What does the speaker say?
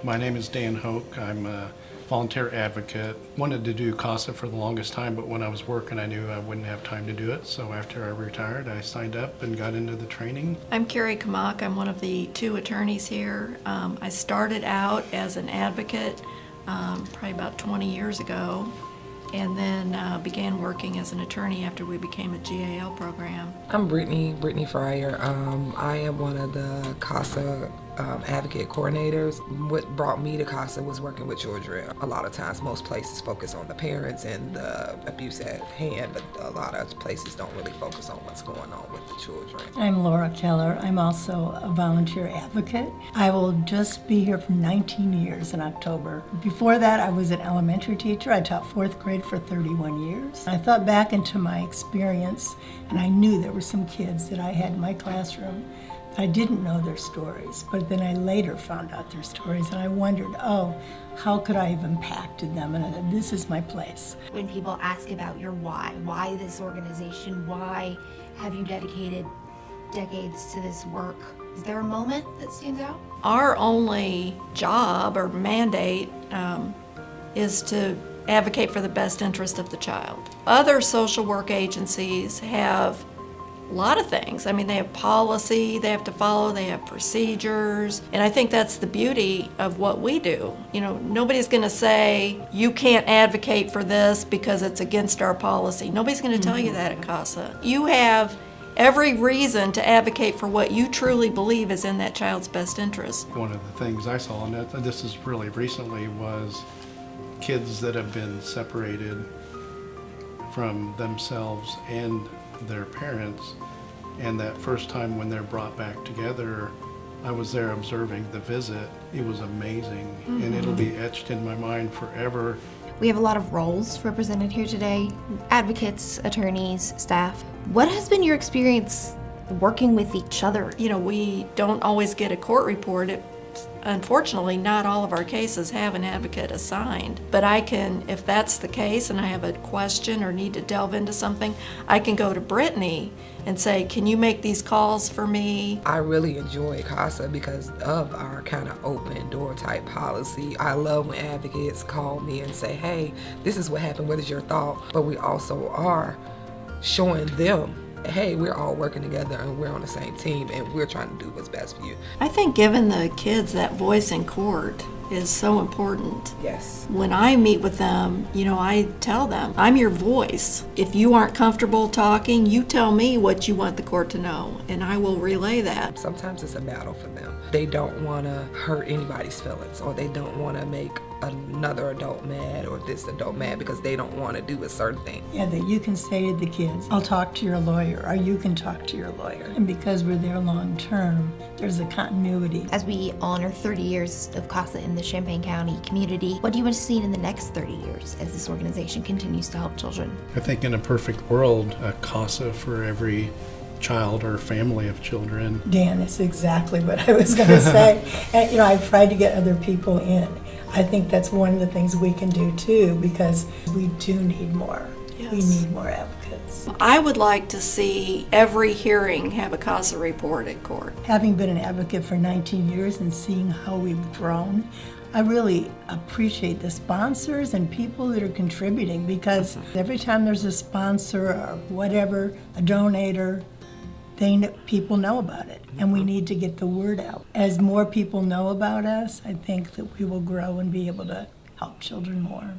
My name is Dan Hoke. I'm a volunteer advocate. Wanted to do CASA for the longest time, but when I was working, I knew I wouldn't have time to do it. So after I retired, I signed up and got into the training. I'm Carrie Kamak. I'm one of the 2 attorneys here. I started out as an advocate probably about 20 years ago, and then began working as an attorney after we became a GAL program. I'm Brittany Fryer. I am one of the CASA advocate coordinators. What brought me to CASA was working with children. A lot of times most places focus on the parents and the abuse at hand, but a lot of places don't really focus on what's going on with the children. I'm Laura Keller. I'm also a volunteer advocate. I will just be here for 19 years in October. Before that, I was an elementary teacher. I taught 4th grade for 31 years. I thought back into my experience, and I knew there were some kids that I had in my classroom. I didn't know their stories, but then I later found out their stories, and I wondered, how could I have impacted them? And I thought, this is my place. When people ask about your why this organization, why have you dedicated decades to this work, is there a moment that stands out? Our only job or mandate is to advocate for the best interest of the child. Other social work agencies have a lot of things. I mean, they have policy they have to follow, they have procedures, and I think that's the beauty of what we do. You know, nobody's going to say, you can't advocate for this because it's against our policy. Nobody's going to tell you that at CASA. You have every reason to advocate for what you truly believe is in that child's best interest. One of the things I saw, and this is really recently, was kids that have been separated from themselves and their parents, and that first time when they're brought back together, I was there observing the visit. It was amazing, and it'll be etched in my mind forever. We have a lot of roles represented here today: advocates, attorneys, staff. What has been your experience working with each other? You know, we don't always get a court report. Unfortunately, not all of our cases have an advocate assigned, but I can, if that's the case and I have a question or need to delve into something, I can go to Brittany and say, can you make these calls for me? I really enjoy CASA because of our kind of open door type policy. I love when advocates call me and say, hey, this is what happened, what is your thought? But we also are showing them, hey, we're all working together and we're on the same team and we're trying to do what's best for you. I think giving the kids that voice in court is so important. Yes. When I meet with them, you know, I tell them, I'm your voice. If you aren't comfortable talking, you tell me what you want the court to know, and I will relay that. Sometimes it's a battle for them. They don't want to hurt anybody's feelings, or they don't want to make another adult mad or this adult mad because they don't want to do a certain thing. Yeah, that you can say to the kids, I'll talk to your lawyer, or you can talk to your lawyer. And because we're there long term, there's a continuity. As we honor 30 years of CASA in the Champaign County community, what do you want to see in the next 30 years as this organization continues to help children? I think in a perfect world, a CASA for every child or family of children. Dan, that's exactly what I was going to say. And, you know, I've tried to get other people in. I think that's one of the things we can do too, because we do need more. Yes. We need more advocates. I would like to see every hearing have a CASA report at court. Having been an advocate for 19 years and seeing how we've grown, I really appreciate the sponsors and people that are contributing, because every time there's a sponsor or whatever, a donator, people know about it, and we need to get the word out. As more people know about us, I think that we will grow and be able to help children more.